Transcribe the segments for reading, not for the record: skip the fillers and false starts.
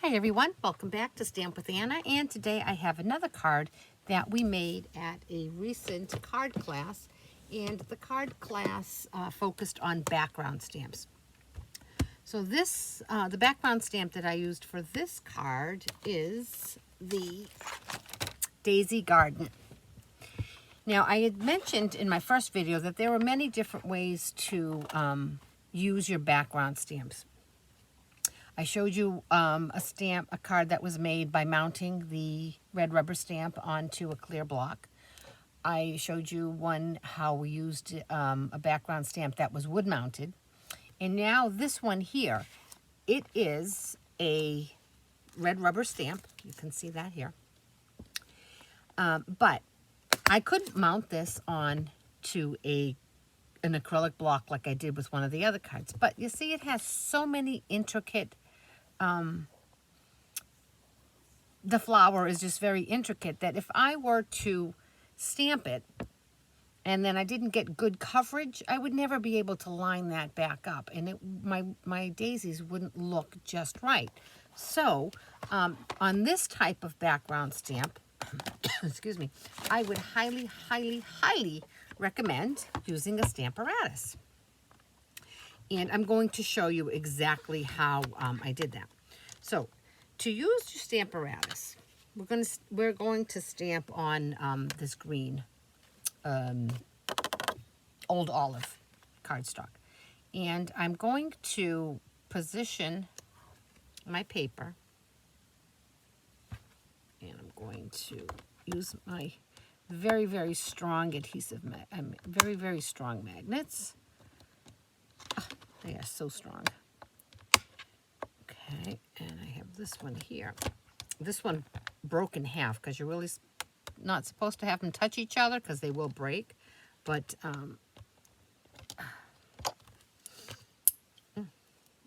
Hi everyone, welcome back to Stamp with Anna, and today I have another card that we made at a recent card class, and the card class focused on background stamps. So this, the background stamp that I used for this card is the Daisy Garden. Now I had mentioned in my first video that there were many different ways to use your background stamps. I showed you a card that was made by mounting the red rubber stamp onto a clear block. I showed you one how we used a background stamp that was wood mounted. And now this one here, it is a red rubber stamp. You can see that here. But I couldn't mount this on to an acrylic block like I did with one of the other cards. But you see it has so many intricate the flower is just very intricate that if I were to stamp it and then I didn't get good coverage, I would never be able to line that back up, and my daisies wouldn't look just right. So on this type of background stamp, excuse me, I would highly, highly, highly recommend using a Stamparatus. And I'm going to show you exactly how I did that. So, to use your Stamparatus, we're going to stamp on this green old olive cardstock, and I'm going to position my paper, and I'm going to use my very, very strong adhesive, very, very strong magnets. They are so strong. Okay, and I have this one here. This one broke in half because you're really not supposed to have them touch each other because they will break. But I'm going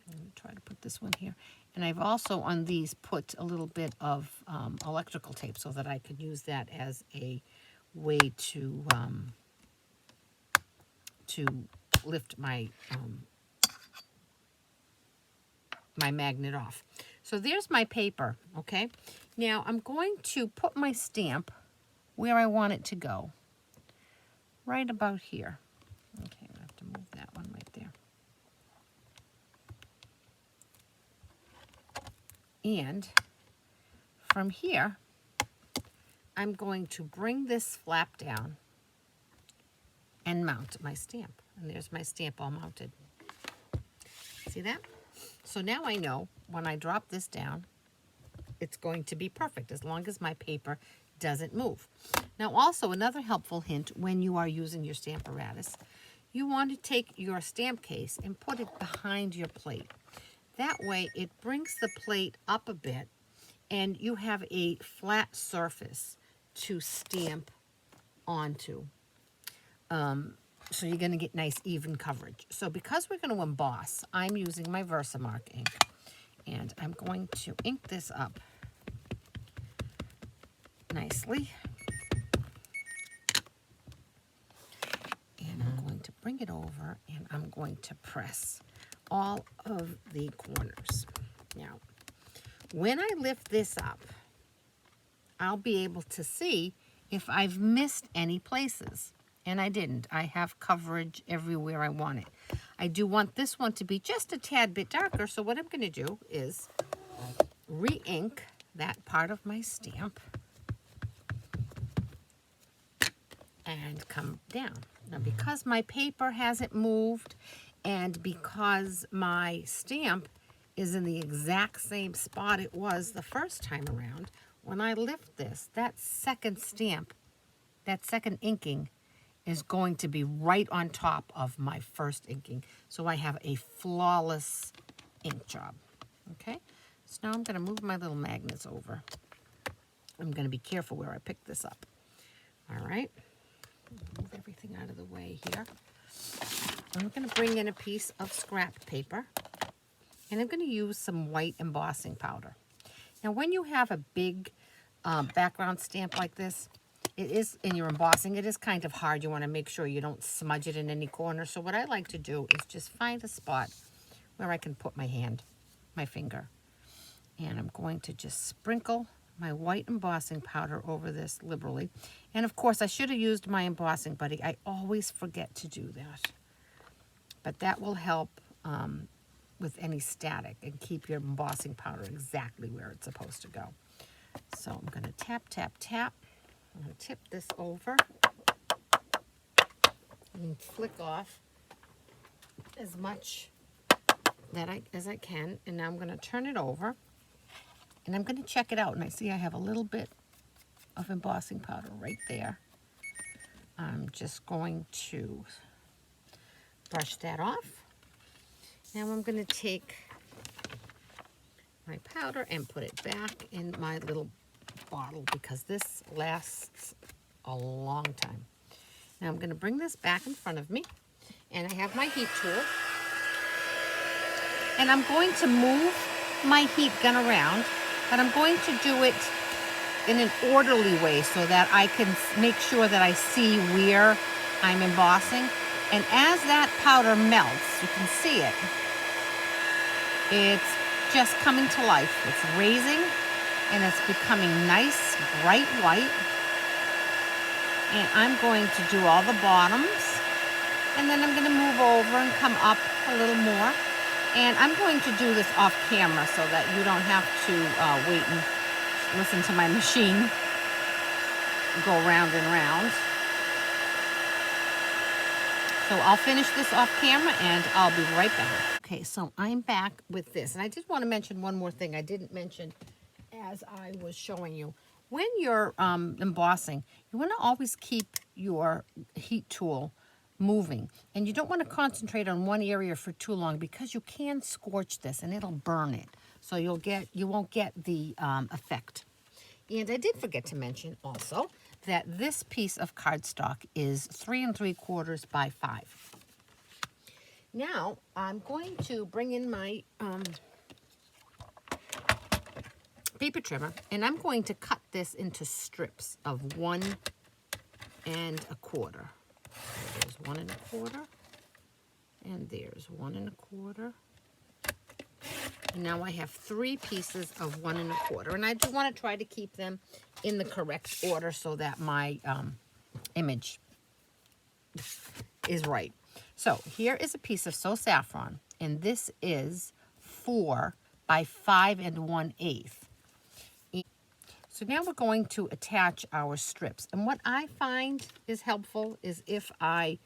to try to put this one here. And I've also on these put a little bit of electrical tape so that I could use that as a way to lift my my magnet off. So there's my paper, okay? Now I'm going to put my stamp where I want it to go. Right about here. Okay, I have to move that one right there. And from here, I'm going to bring this flap down and mount my stamp. And there's my stamp all mounted. See that? So now I know when I drop this down, it's going to be perfect as long as my paper doesn't move. Now also another helpful hint when you are using your Stamparatus, you want to take your stamp case and put it behind your plate. That way it brings the plate up a bit and you have a flat surface to stamp onto. So you're going to get nice even coverage. So because we're going to emboss, I'm using my Versamark ink. And I'm going to ink this up nicely. And I'm going to bring it over and I'm going to press all of the corners. Now, when I lift this up, I'll be able to see if I've missed any places. And I didn't. I have coverage everywhere I want it. I do want this one to be just a tad bit darker, so what I'm going to do is re-ink that part of my stamp and come down. Now, because my paper hasn't moved and because my stamp is in the exact same spot it was the first time around, when I lift this, that second stamp, that second inking is going to be right on top of my first inking. So I have a flawless ink job. Okay, so now I'm going to move my little magnets over. I'm going to be careful where I pick this up. All right, move everything out of the way here. I'm going to bring in a piece of scrap paper, and I'm going to use some white embossing powder. Now, when you have a big background stamp like this, it is, in your embossing, it is kind of hard. You want to make sure you don't smudge it in any corner. So what I like to do is just find a spot where I can put my hand, my finger, And I'm going to just sprinkle my white embossing powder over this liberally. And of course, I should have used my embossing buddy. I always forget to do that. But that will help with any static and keep your embossing powder exactly where it's supposed to go. So I'm going to tap, tap, tap. I'm going to tip this over and flick off as much as I can. And now I'm going to turn it over. And I'm going to check it out, and I see I have a little bit of embossing powder right there. I'm just going to brush that off. Now I'm going to take my powder and put it back in my little bottle because this lasts a long time. Now I'm going to bring this back in front of me, and I have my heat tool. And I'm going to move my heat gun around, but I'm going to do it in an orderly way so that I can make sure that I see where I'm embossing. And as that powder melts, you can see it. It's just coming to life. It's raising and it's becoming nice, bright white. And I'm going to do all the bottoms. And then I'm going to move over and come up a little more. And I'm going to do this off camera so that you don't have to wait and listen to my machine go round and round. So I'll finish this off camera and I'll be right back. Okay, so I'm back with this. And I did want to mention one more thing I didn't mention as I was showing you. When you're embossing, you want to always keep your heat tool moving, and you don't want to concentrate on one area for too long because you can scorch this and it'll burn it, so you won't get the effect. And I did forget to mention also that this piece of cardstock is 3 3/4 by 5. Now I'm going to bring in my paper trimmer, and I'm going to cut this into strips of 1 1/4. There's 1 1/4, and there's 1 1/4. And now I have 3 pieces of 1 1/4, and I do want to try to keep them in the correct order so that my image is right. So here is a piece of So Saffron, and this is 4 by 5 1/8. So now we're going to attach our strips. And what I find is helpful is if I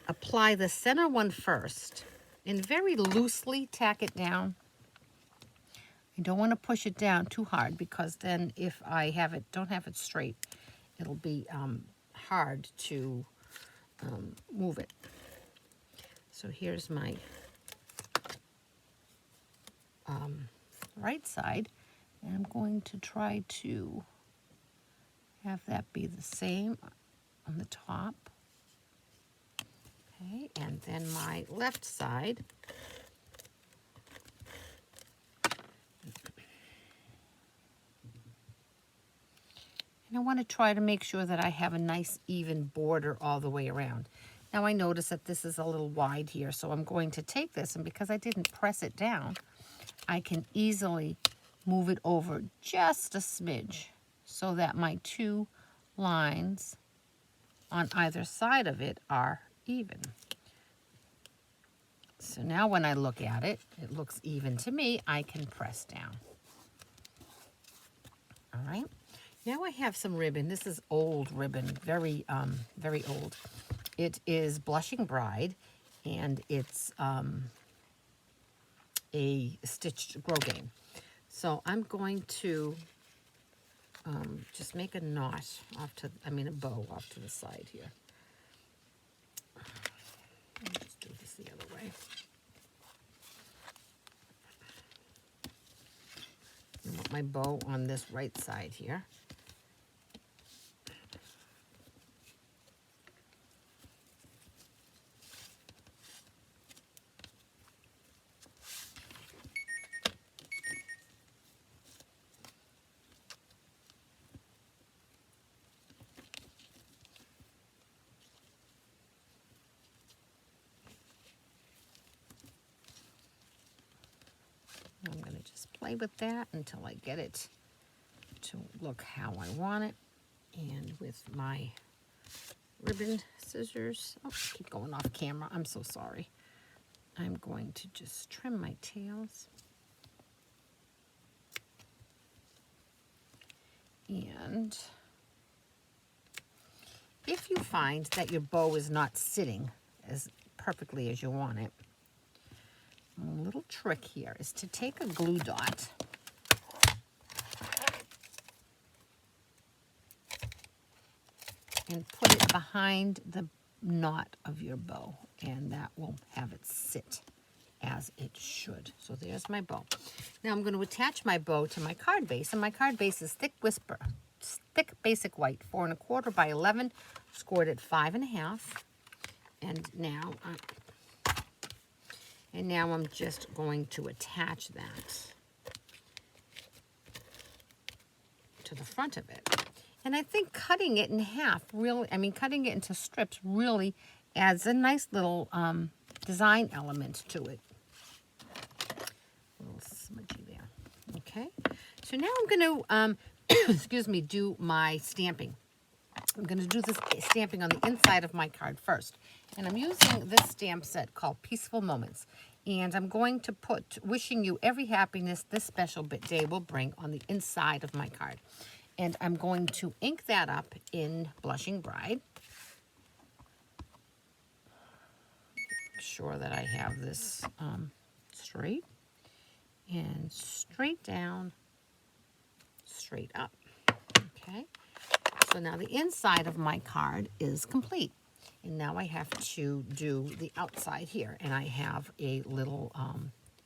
apply the center one first and very loosely tack it down. I don't want to push it down too hard because then if I don't have it straight, it'll be hard to move it. So here's my right side. And I'm going to try to have that be the same on the top. Okay, and then my left side. And I want to try to make sure that I have a nice even border all the way around. Now I notice that this is a little wide here, so I'm going to take this, and because I didn't press it down, I can easily move it over just a smidge so that my 2 lines on either side of it are even. So now when I look at it, it looks even to me. I can press down. All right. Now I have some ribbon. This is old ribbon, very old. It is Blushing Bride, and it's a stitched grosgrain. So I'm going to just make a knot a bow off to the side here. Let me just do this the other way. I want my bow on this right side here. just play with that until I get it to look how I want it. And with my ribbon scissors, oh, keep going off camera, I'm so sorry. I'm going to just trim my tails. And if you find that your bow is not sitting as perfectly as you want it, a little trick here is to take a glue dot and put it behind the knot of your bow, and that will have it sit as it should. So there's my bow. Now I'm going to attach my bow to my card base, and my card base is thick basic white, 4 1/4 by 11, scored at 5 1/2. And now I'm just going to attach that to the front of it. And I think cutting it in half really, cutting it into strips really adds a nice little design element to it. A little smudgy there. Okay. So now I'm going to, do my stamping. I'm going to do this stamping on the inside of my card first. And I'm using this stamp set called Peaceful Moments. And I'm going to put wishing you every happiness this special day will bring on the inside of my card. And I'm going to ink that up in Blushing Bride. Make sure that I have this straight. And straight down, straight up. Okay. So now the inside of my card is complete. And now I have to do the outside here. And I have a little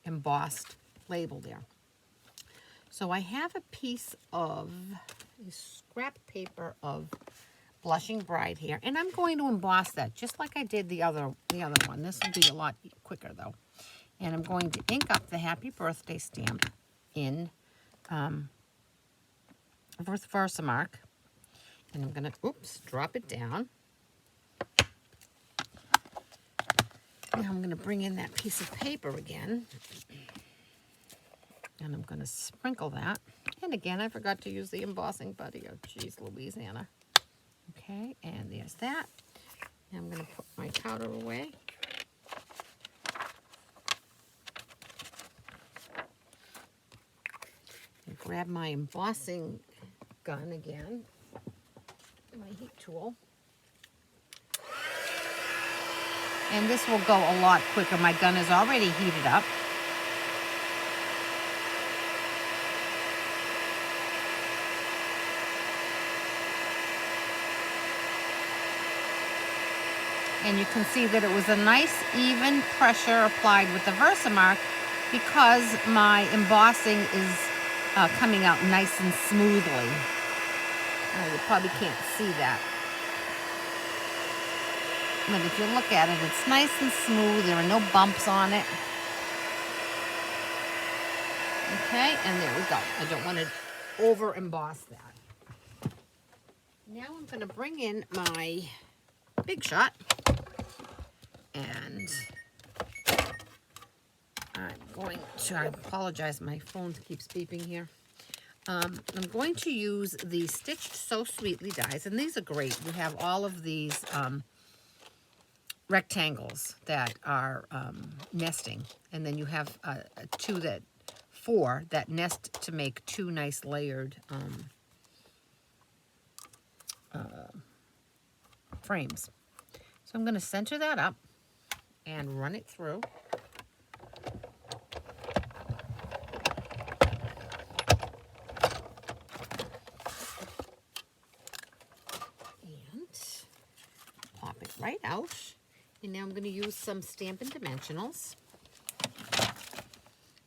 embossed label there. So I have a piece of scrap paper of Blushing Bride here. And I'm going to emboss that just like I did the other one. This will be a lot quicker though. And I'm going to ink up the Happy Birthday stamp in Versamark. And I'm going to, drop it down. Now I'm going to bring in that piece of paper again. And I'm going to sprinkle that. And again, I forgot to use the embossing buddy. Oh, geez, Louisiana. Okay, and there's that. And I'm going to put my powder away. And grab my embossing gun again. My heat tool. And this will go a lot quicker. My gun is already heated up. And you can see that it was a nice even pressure applied with the Versamark because my embossing is coming out nice and smoothly. You probably can't see that. But if you look at it, it's nice and smooth. There are no bumps on it. Okay, and there we go. I don't want to over emboss that. Now I'm going to bring in my Big Shot. And I apologize, my phone keeps beeping here. I'm going to use the Stitched So Sweetly dies, and these are great. You have all of these rectangles that are nesting, and then you have four that nest to make two nice layered frames. So I'm going to center that up and run it through. And pop it right out. And now I'm going to use some Stampin Dimensionals.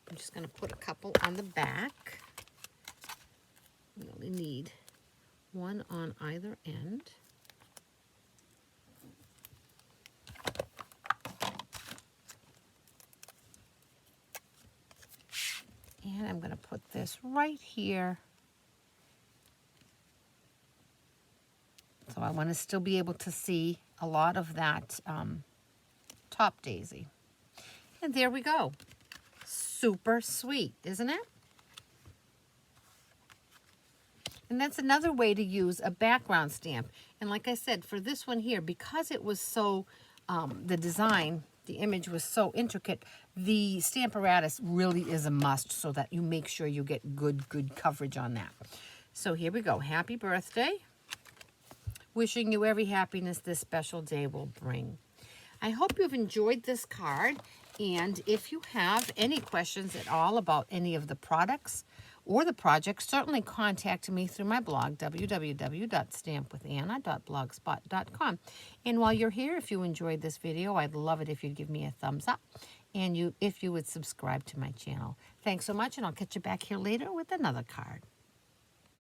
I'm just going to put a couple on the back. We only need one on either end. And I'm going to put this right here. So I want to still be able to see a lot of that top daisy. And there we go. super sweet, isn't it? And that's another way to use a background stamp. And like I said, for this one here, because it was so, the design, the image was so intricate, the Stamparatus really is a must so that you make sure you get good coverage on that. So here we go. Happy birthday. Wishing you every happiness this special day will bring. I hope you've enjoyed this card. And if you have any questions at all about any of the products or the project, certainly contact me through my blog, www.stampwithanna.blogspot.com. And while you're here, if you enjoyed this video, I'd love it if you'd give me a thumbs up and if you would subscribe to my channel. Thanks so much, and I'll catch you back here later with another card.